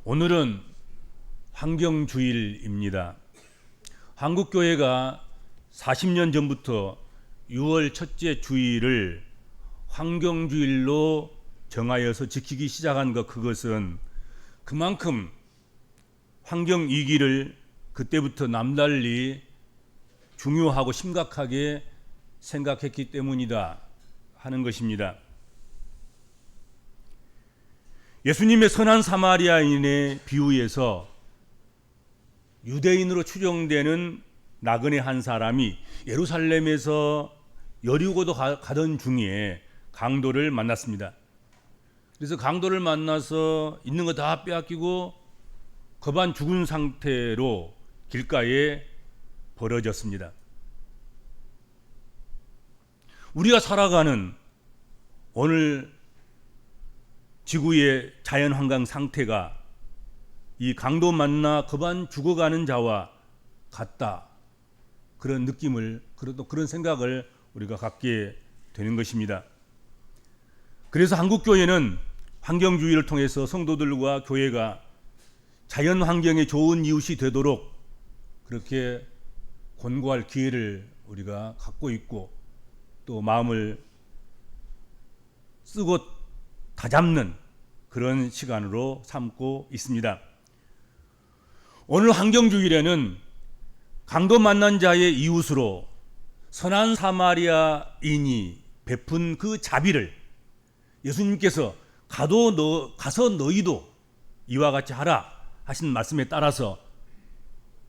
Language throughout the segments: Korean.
오늘은 환경주일입니다. 한국교회가 40년 전부터 6월 첫째 주일을 환경주일로 정하여서 지키기 시작한 그것은 그만큼 환경위기를 그때부터 남달리 중요하고 심각하게 생각했기 때문이다 하는 것입니다. 예수님의 선한 사마리아인의 비유에서 유대인으로 추정되는 나그네 한 사람이 예루살렘에서 여리고도 가던 중에 강도를 만났습니다. 그래서 강도를 만나서 있는 거 다 빼앗기고 거반 죽은 상태로 길가에 버려졌습니다. 우리가 살아가는 오늘 지구의 자연환경 상태가 이 강도 만나 거반 죽어가는 자와 같다. 그런 느낌을, 그런 생각을 우리가 갖게 되는 것입니다. 그래서 한국교회는 환경주의를 통해서 성도들과 교회가 자연환경에 좋은 이웃이 되도록 그렇게 권고할 기회를 우리가 갖고 있고 또 마음을 쓰고 다잡는 그런 시간으로 삼고 있습니다. 오늘 환경주일에는 강도 만난 자의 이웃으로 선한 사마리아인이 베푼 그 자비를 예수님께서 가서 너희도 이와 같이 하라 하신 말씀에 따라서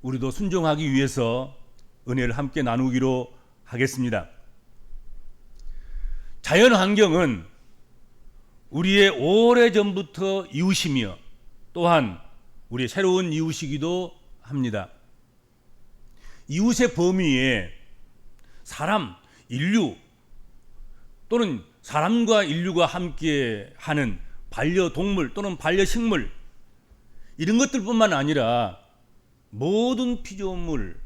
우리도 순종하기 위해서 은혜를 함께 나누기로 하겠습니다. 자연환경은 우리의 오래전부터 이웃이며 또한 우리의 새로운 이웃이기도 합니다. 이웃의 범위에 사람, 인류 또는 사람과 인류가 함께 하는 반려동물 또는 반려식물 이런 것들뿐만 아니라 모든 피조물,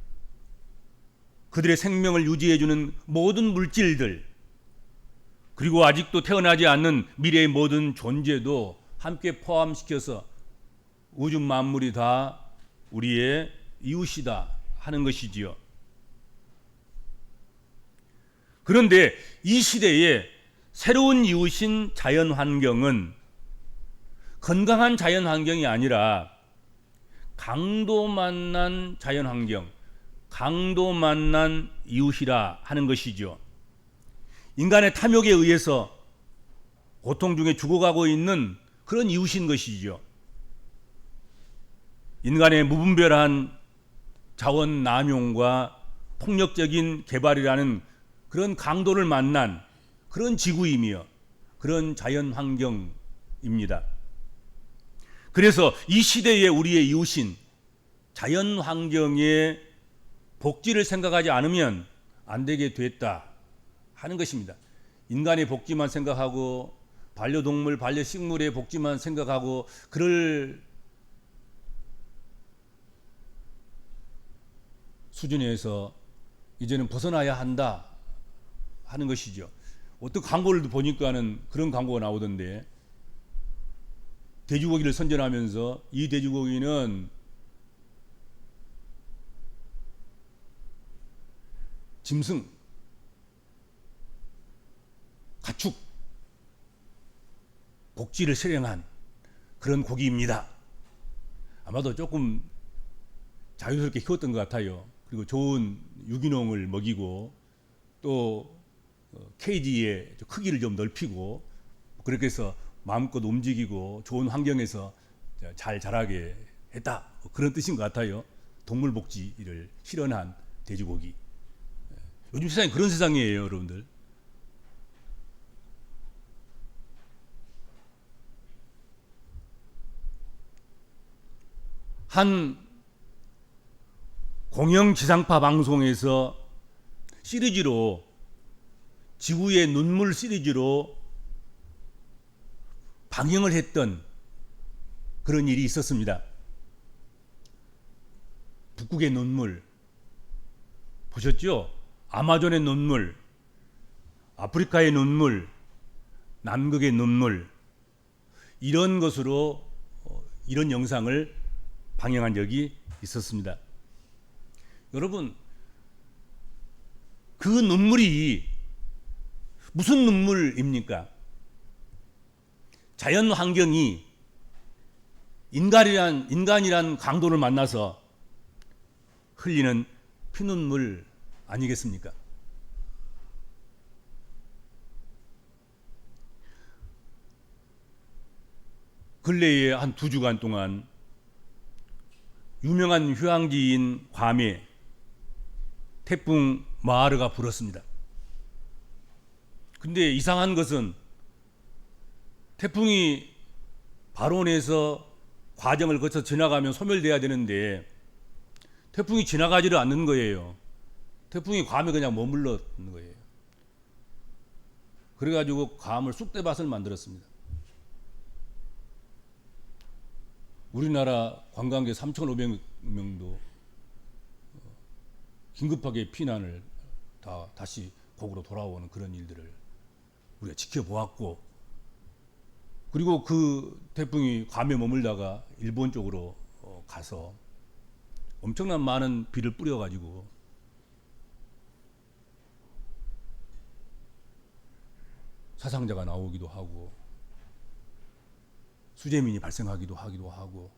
그들의 생명을 유지해주는 모든 물질들 그리고 아직도 태어나지 않는 미래의 모든 존재도 함께 포함시켜서 우주 만물이 다 우리의 이웃이다 하는 것이지요. 그런데 이 시대에 새로운 이웃인 자연환경은 건강한 자연환경이 아니라 강도 만난 자연환경, 강도 만난 이웃이라 하는 것이죠. 인간의 탐욕에 의해서 고통 중에 죽어가고 있는 그런 이웃인 것이죠. 인간의 무분별한 자원 남용과 폭력적인 개발이라는 그런 강도를 만난 그런 지구이며 그런 자연 환경입니다. 그래서 이 시대에 우리의 이웃인 자연 환경의 복지를 생각하지 않으면 안 되게 됐다 하는 것입니다. 인간의 복지만 생각하고 반려동물, 반려식물의 복지만 생각하고 그럴 수준에서 이제는 벗어나야 한다 하는 것이죠. 어떤 광고를 보니까는 그런 광고가 나오던데 돼지고기를 선전하면서 이 돼지고기는 짐승, 가축, 복지를 실행한 그런 고기입니다. 아마도 조금 자유스럽게 키웠던 것 같아요. 그리고 좋은 유기농을 먹이고 또 케이지의 크기를 좀 넓히고 그렇게 해서 마음껏 움직이고 좋은 환경에서 잘 자라게 했다. 그런 뜻인 것 같아요. 동물 복지를 실현한 돼지고기. 요즘 세상이 그런 세상이에요, 여러분들. 한 공영 지상파 방송에서 시리즈로 지구의 눈물 시리즈로 방영을 했던 그런 일이 있었습니다. 북극의 눈물 보셨죠? 아마존의 눈물, 아프리카의 눈물, 남극의 눈물 이런 것으로 이런 영상을 방영한 적이 있었습니다. 여러분, 그 눈물이 무슨 눈물입니까? 자연 환경이 인간이란 강도를 만나서 흘리는 피눈물 아니겠습니까? 근래에 한 2주간 동안 유명한 휴양지인 괌에 태풍 마하르가 불었습니다. 근데 이상한 것은 태풍이 발원해서 과정을 거쳐 지나가면 소멸돼야 되는데 태풍이 지나가지를 않는 거예요. 태풍이 괌에 그냥 머물렀는 거예요. 그래가지고 괌을 쑥대밭을 만들었습니다. 우리나라 관광객 3,500명도 긴급하게 피난을 다시 곡으로 돌아오는 그런 일들을 우리가 지켜보았고, 그리고 그 태풍이 괌에 머물다가 일본 쪽으로 가서 엄청난 많은 비를 뿌려가지고 사상자가 나오기도 하고 수재민이 발생하기도 하고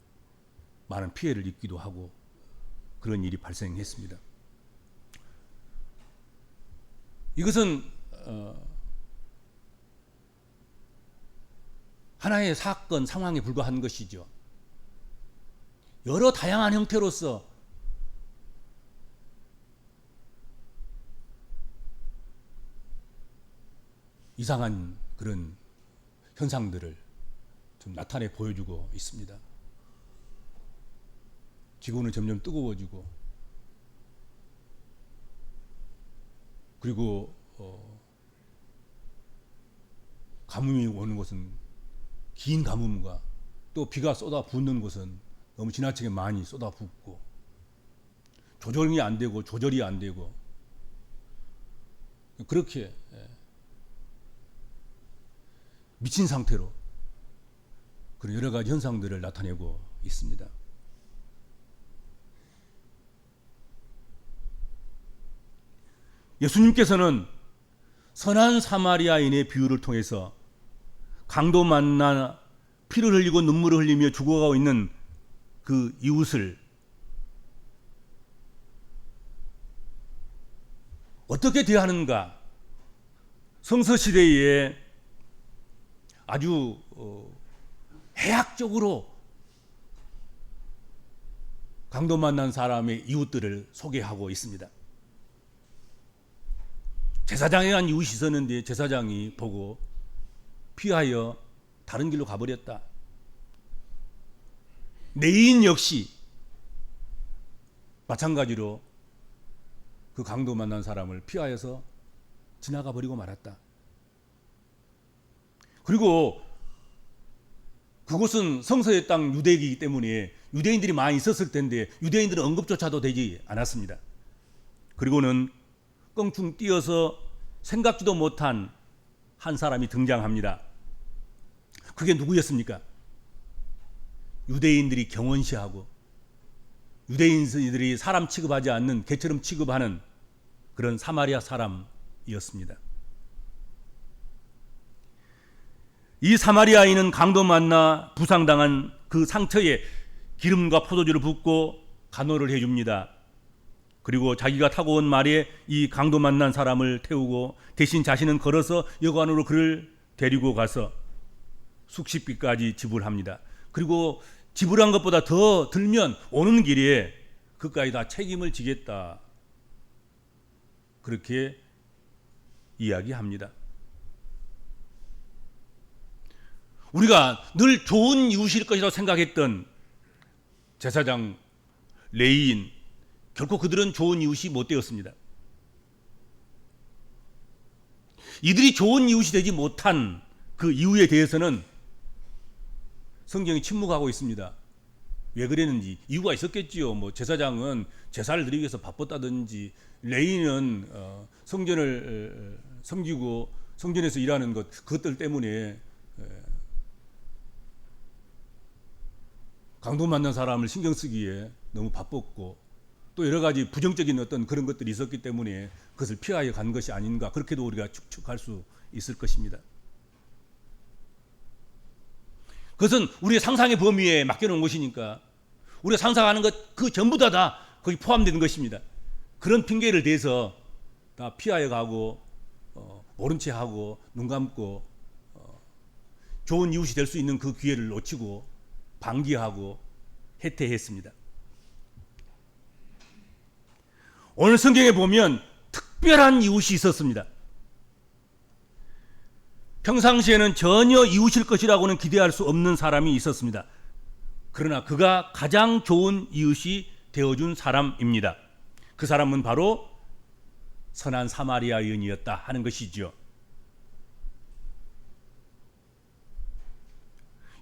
많은 피해를 입기도 하고 그런 일이 발생했습니다. 이것은 하나의 사건, 상황에 불과한 것이죠. 여러 다양한 형태로서 이상한 그런 현상들을 좀 나타내 보여주고 있습니다. 지구는 점점 뜨거워지고, 그리고 가뭄이 오는 곳은 긴 가뭄과 또 비가 쏟아붓는 곳은 너무 지나치게 많이 쏟아붓고 조절이 안 되고 그렇게 미친 상태로 그런 여러 가지 현상들을 나타내고 있습니다. 예수님께서는 선한 사마리아인의 비유를 통해서 강도 만나 피를 흘리고 눈물을 흘리며 죽어가고 있는 그 이웃을 어떻게 대하는가, 성서시대에 아주 해학적으로 강도 만난 사람의 이웃들을 소개하고 있습니다. 제사장에 한 이웃이 있었는데 제사장이 보고 피하여 다른 길로 가버렸다. 레위인 역시 마찬가지로 그 강도 만난 사람을 피하여서 지나가 버리고 말았다. 그리고 그곳은 성서의 땅 유대이기 때문에 유대인들이 많이 있었을 텐데 유대인들은 언급조차도 되지 않았습니다. 그리고는 껑충 뛰어서 생각지도 못한 한 사람이 등장합니다. 그게 누구였습니까? 유대인들이 경원시하고 유대인들이 사람 취급하지 않는 개처럼 취급하는 그런 사마리아 사람이었습니다. 이 사마리아인은 강도 만나 부상당한 그 상처에 기름과 포도주를 붓고 간호를 해줍니다. 그리고 자기가 타고 온 말에 이 강도 만난 사람을 태우고 대신 자신은 걸어서 여관으로 그를 데리고 가서 숙식비까지 지불합니다. 그리고 지불한 것보다 더 들면 오는 길에 그까지 다 책임을 지겠다, 그렇게 이야기합니다. 우리가 늘 좋은 이웃일 것이라고 생각했던 제사장, 레위인, 결코 그들은 좋은 이웃이 못 되었습니다. 이들이 좋은 이웃이 되지 못한 그 이유에 대해서는 성경이 침묵하고 있습니다. 왜 그랬는지 이유가 있었겠지요. 뭐 제사장은 제사를 드리기 위해서 바빴다든지, 레위인은 성전을 섬기고 성전에서 일하는 그것들 때문에 강도 만난 사람을 신경 쓰기에 너무 바빴고 또 여러 가지 부정적인 어떤 그런 것들이 있었기 때문에 그것을 피하여 간 것이 아닌가, 그렇게도 우리가 추측할 수 있을 것입니다. 그것은 우리의 상상의 범위에 맡겨놓은 것이니까 우리가 상상하는 것 그 전부 다 거기 포함되는 것입니다. 그런 핑계를 대서 다 피하여 가고 모른 채 하고 눈 감고 좋은 이웃이 될 수 있는 그 기회를 놓치고 방기하고 해태했습니다. 오늘 성경에 보면 특별한 이웃이 있었습니다. 평상시에는 전혀 이웃일 것이라고는 기대할 수 없는 사람이 있었습니다. 그러나 그가 가장 좋은 이웃이 되어준 사람입니다. 그 사람은 바로 선한 사마리아 여인이었다 하는 것이죠.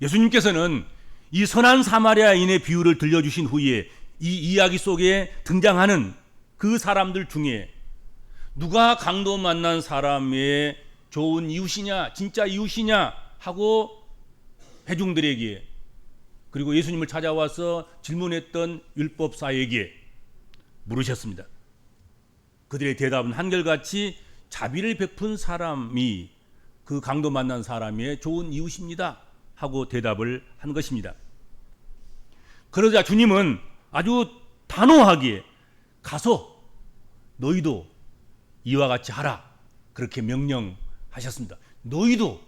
예수님께서는 이 선한 사마리아인의 비유를 들려주신 후에 이 이야기 속에 등장하는 그 사람들 중에 누가 강도 만난 사람의 좋은 이웃이냐, 진짜 이웃이냐 하고 회중들에게, 그리고 예수님을 찾아와서 질문했던 율법사에게 물으셨습니다. 그들의 대답은 한결같이 자비를 베푼 사람이 그 강도 만난 사람의 좋은 이웃입니다 하고 대답을 한 것입니다. 그러자 주님은 아주 단호하게 가서 너희도 이와 같이 하라 그렇게 명령하셨습니다. 너희도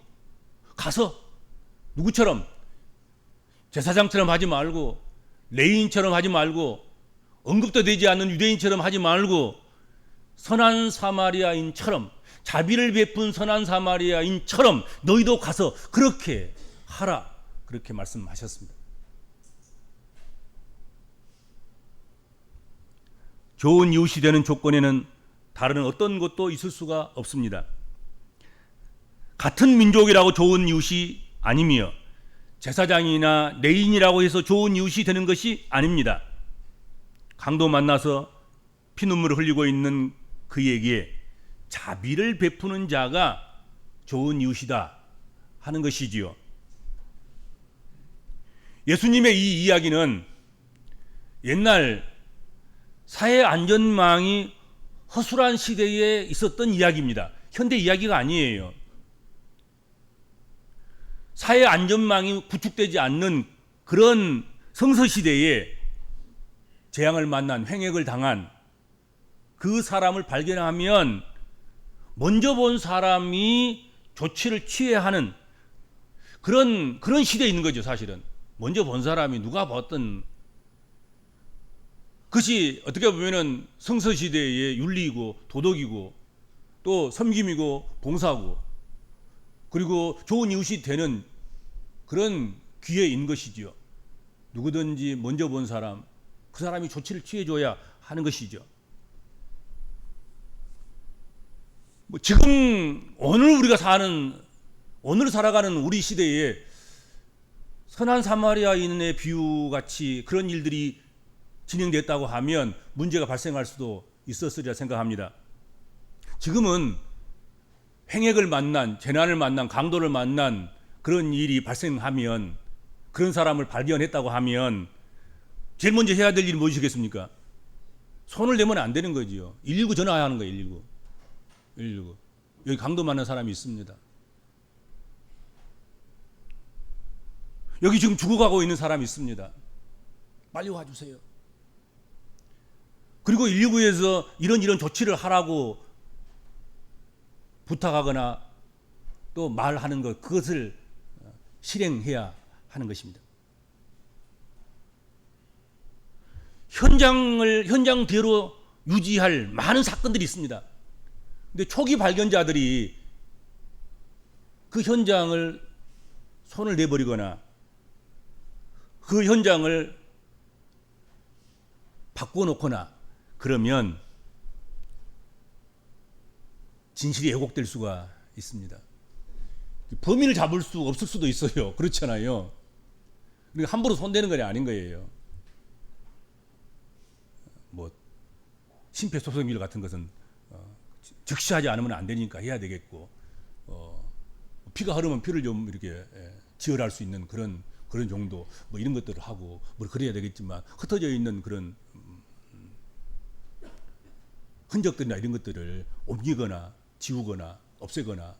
가서 누구처럼, 제사장처럼 하지 말고 레위인처럼 하지 말고 언급도 되지 않는 유대인처럼 하지 말고 선한 사마리아인처럼, 자비를 베푼 선한 사마리아인처럼 너희도 가서 그렇게 하라 그렇게 말씀하셨습니다. 좋은 이웃이 되는 조건에는 다른 어떤 것도 있을 수가 없습니다. 같은 민족이라고 좋은 이웃이 아니며 제사장이나 레위인이라고 해서 좋은 이웃이 되는 것이 아닙니다. 강도 만나서 피눈물을 흘리고 있는 그에게 자비를 베푸는 자가 좋은 이웃이다 하는 것이지요. 예수님의 이 이야기는 옛날 사회 안전망이 허술한 시대에 있었던 이야기입니다. 현대 이야기가 아니에요. 사회 안전망이 구축되지 않는 그런 성서시대에 재앙을 만난, 횡액을 당한 그 사람을 발견하면 먼저 본 사람이 조치를 취해야 하는 그런 시대에 있는 거죠. 사실은 먼저 본 사람이 누가 봤던, 그것이 어떻게 보면은 성서시대의 윤리이고 도덕이고 또 섬김이고 봉사고 그리고 좋은 이웃이 되는 그런 기회인 것이지요. 누구든지 먼저 본 사람, 그 사람이 조치를 취해줘야 하는 것이죠. 지금 오늘 살아가는 우리 시대에 선한 사마리아인의 비유같이 그런 일들이 진행됐다고 하면 문제가 발생할 수도 있었으리라 생각합니다. 지금은 횡액을 만난, 재난을 만난, 강도를 만난 그런 일이 발생하면, 그런 사람을 발견했다고 하면 제일 먼저 해야 될 일이 무엇이겠습니까? 손을 내면 안 되는 거지요. 119 전화하는 거예요. 119. 여기 강도 만난 사람이 있습니다. 여기 지금 죽어가고 있는 사람이 있습니다. 빨리 와주세요. 그리고 119에서 이런 조치를 하라고 부탁하거나 또 말하는 것, 그것을 실행해야 하는 것입니다. 현장대로 유지할 많은 사건들이 있습니다. 근데 초기 발견자들이 그 현장을 손을 내버리거나 그 현장을 바꿔놓거나 그러면 진실이 왜곡될 수가 있습니다. 범인을 잡을 수 없을 수도 있어요. 그렇잖아요. 그러니까 함부로 손대는 건 아닌 거예요. 심폐소생술 같은 것은 즉시 하지 않으면 안 되니까 해야 되겠고, 피가 흐르면 피를 좀 이렇게 지혈할 수 있는 그런 그런 정도 뭐 이런 것들을 하고 뭐 그래야 되겠지만 흩어져 있는 그런 흔적들이나 이런 것들을 옮기거나 지우거나 없애거나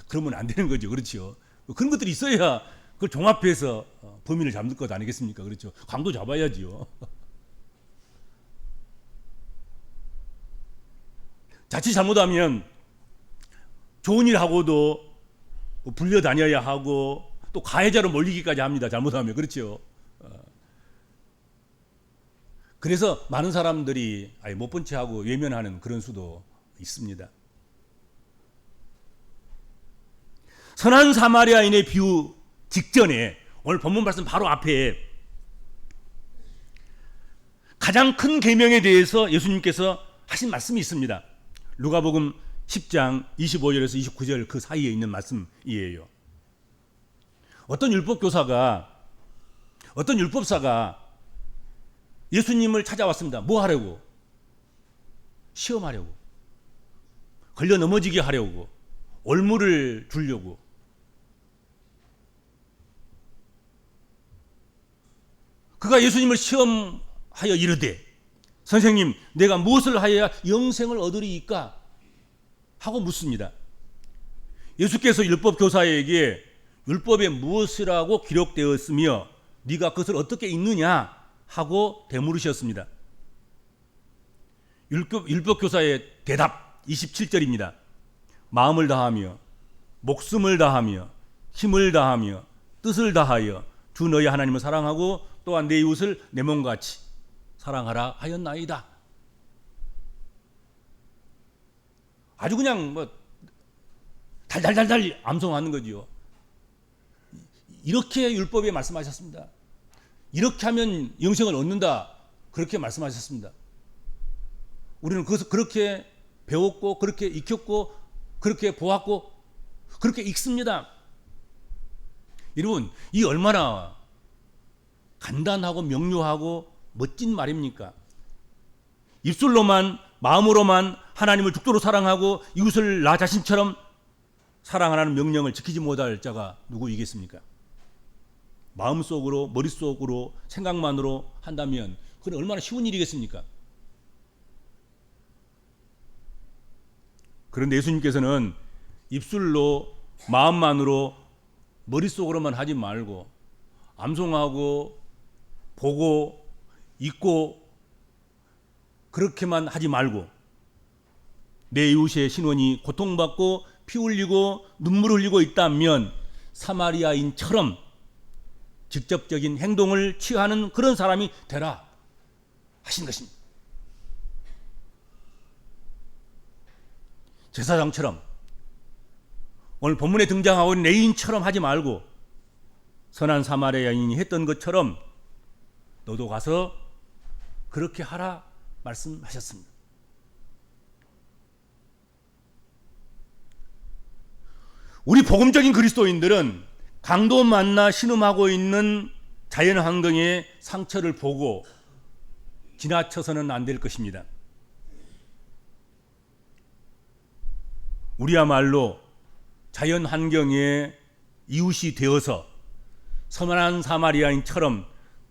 그러면 안 되는 거죠. 그렇죠. 그런 것들이 있어야 그걸 종합해서 범인을 잡는 것 아니겠습니까? 그렇죠. 강도 잡아야지요. 자칫 잘못하면 좋은 일 하고도 불려 다녀야 하고 또 가해자로 몰리기까지 합니다. 잘못하면. 그렇죠. 그래서 많은 사람들이 못 본 채 하고 외면하는 그런 수도 있습니다. 선한 사마리아인의 비유 직전에 오늘 본문 말씀 바로 앞에 가장 큰 계명에 대해서 예수님께서 하신 말씀이 있습니다. 누가복음 10장 25절에서 29절 그 사이에 있는 말씀이에요. 어떤 율법사가 예수님을 찾아왔습니다. 뭐 하려고? 시험하려고. 걸려 넘어지게 하려고. 올무를 주려고. 그가 예수님을 시험하여 이르되 선생님 내가 무엇을 하여야 영생을 얻으리이까 하고 묻습니다. 예수께서 율법교사에게 율법에 무엇이라고 기록되었으며 네가 그것을 어떻게 읽느냐 하고 되물으셨습니다. 율법교사의 대답 27절입니다. 마음을 다하며 목숨을 다하며 힘을 다하며 뜻을 다하여 주 너희 하나님을 사랑하고 또한 내 이웃을 내 몸같이 사랑하라 하였나이다. 아주 그냥 뭐 달달달달 암송하는 거지요. 이렇게 율법에 말씀하셨습니다. 이렇게 하면 영생을 얻는다. 그렇게 말씀하셨습니다. 우리는 그것을 그렇게 배웠고 그렇게 익혔고 그렇게 보았고 그렇게 읽습니다. 여러분 이 얼마나 간단하고 명료하고 멋진 말입니까? 입술로만 마음으로만 하나님을 죽도록 사랑하고 이웃을 나 자신처럼 사랑하라는 명령을 지키지 못할 자가 누구이겠습니까? 마음속으로 머릿속으로 생각만으로 한다면 그건 얼마나 쉬운 일이겠습니까? 그런데 예수님께서는 입술로 마음만으로 머릿속으로만 하지 말고 암송하고 보고 읽고 그렇게만 하지 말고 내 이웃의 신원이 고통받고 피 흘리고 눈물 흘리고 있다면 사마리아인처럼 직접적인 행동을 취하는 그런 사람이 되라 하신 것입니다. 제사장처럼 오늘 본문에 등장하고 있는 레위인처럼 하지 말고 선한 사마리아인이 했던 것처럼 너도 가서 그렇게 하라 말씀하셨습니다. 우리 복음적인 그리스도인들은 강도 만나 신음하고 있는 자연 환경의 상처를 보고 지나쳐서는 안 될 것입니다. 우리야말로 자연 환경의 이웃이 되어서 선한 사마리아인처럼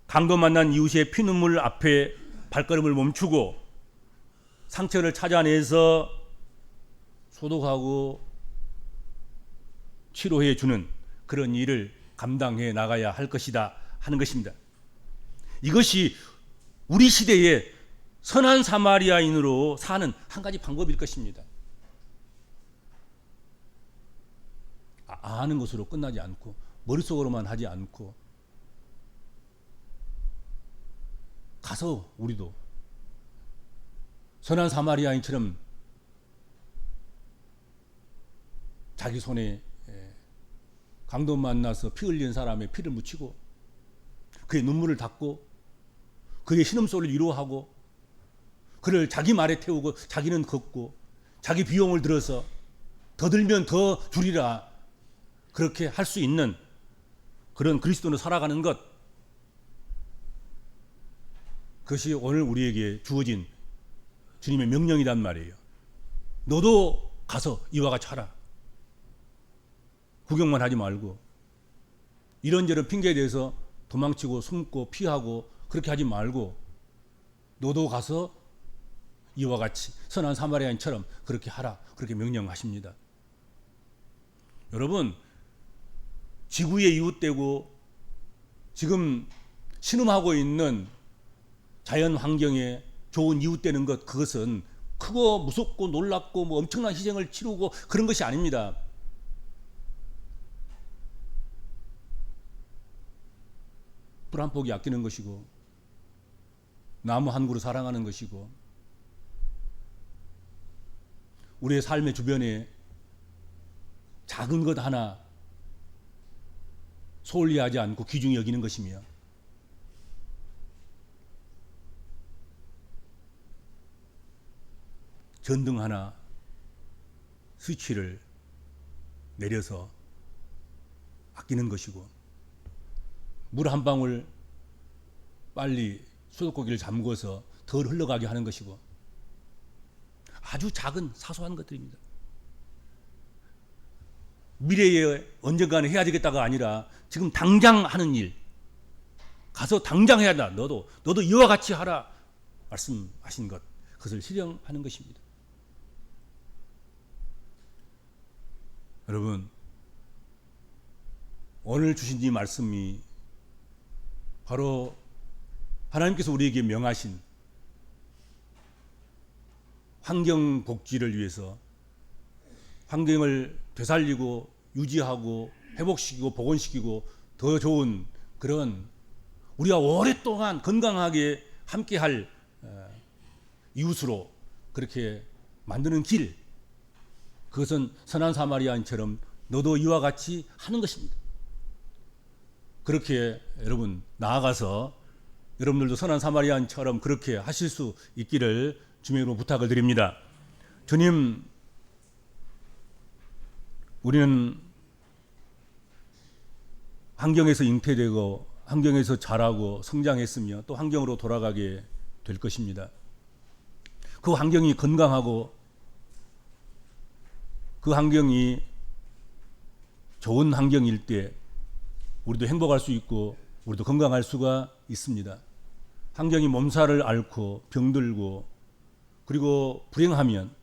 강도 만난 이웃의 피눈물 앞에 발걸음을 멈추고 상처를 찾아내서 소독하고 치료해 주는 그런 일을 감당해 나가야 할 것이다 하는 것입니다. 이것이 우리 시대의 선한 사마리아인으로 사는 한 가지 방법일 것입니다. 아는 것으로 끝나지 않고 머릿속으로만 하지 않고 가서 우리도 선한 사마리아인처럼 자기 손에 강도 만나서 피 흘린 사람의 피를 묻히고 그의 눈물을 닦고 그의 신음소리를 위로하고 그를 자기 말에 태우고 자기는 걷고 자기 비용을 들어서 더 들면 더 주리라 그렇게 할 수 있는 그런 그리스도로 살아가는 것, 그것이 오늘 우리에게 주어진 주님의 명령이란 말이에요. 너도 가서 이와 같이 하라. 구경만 하지 말고 이런저런 핑계에 대해서 도망치고 숨고 피하고 그렇게 하지 말고 너도 가서 이와 같이 선한 사마리아인처럼 그렇게 하라. 그렇게 명령하십니다. 여러분, 지구에 이웃되고 지금 신음하고 있는 자연 환경에 좋은 이웃되는 것, 그것은 크고 무섭고 놀랍고 뭐 엄청난 희생을 치르고 그런 것이 아닙니다. 불 한 포기 아끼는 것이고 나무 한 그루 사랑하는 것이고 우리의 삶의 주변에 작은 것 하나 소홀히 하지 않고 귀중히 여기는 것이며 전등 하나 스위치를 내려서 아끼는 것이고 물 한 방울 빨리 수도꼭지를 잠궈서 덜 흘러가게 하는 것이고 아주 작은 사소한 것들입니다. 미래에 언젠가는 해야 되겠다가 아니라 지금 당장 하는 일, 가서 당장 해야 한다. 너도 이와 같이 하라 말씀하신 것, 그것을 실행하는 것입니다. 여러분, 오늘 주신 이 말씀이 바로 하나님께서 우리에게 명하신 환경 복지를 위해서 환경을 되살리고 유지하고 회복시키고 복원시키고 더 좋은 그런 우리가 오랫동안 건강하게 함께할 이웃으로 그렇게 만드는 길, 그것은 선한 사마리아인처럼 너도 이와 같이 하는 것입니다. 그렇게 여러분 나아가서 여러분들도 선한 사마리아인처럼 그렇게 하실 수 있기를 주님으로 부탁을 드립니다. 주님, 우리는 환경에서 잉태되고 환경에서 자라고 성장했으며 또 환경으로 돌아가게 될 것입니다. 그 환경이 건강하고 그 환경이 좋은 환경일 때 우리도 행복할 수 있고 우리도 건강할 수가 있습니다. 환경이 몸살을 앓고 병들고 그리고 불행하면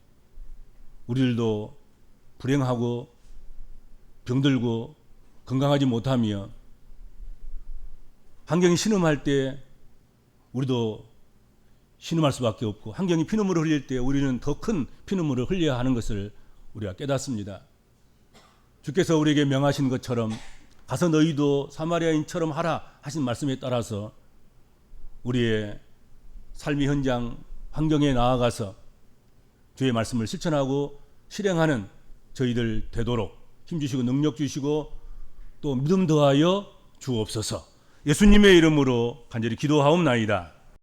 우리들도 불행하고 병들고 건강하지 못하며 환경이 신음할 때 우리도 신음할 수밖에 없고 환경이 피눈물을 흘릴 때 우리는 더 큰 피눈물을 흘려야 하는 것을 우리가 깨닫습니다. 주께서 우리에게 명하신 것처럼 가서 너희도 사마리아인처럼 하라 하신 말씀에 따라서 우리의 삶의 현장 환경에 나아가서 주의 말씀을 실천하고 실행하는 저희들 되도록 힘주시고 능력 주시고 또 믿음 더하여 주옵소서. 예수님의 이름으로 간절히 기도하옵나이다.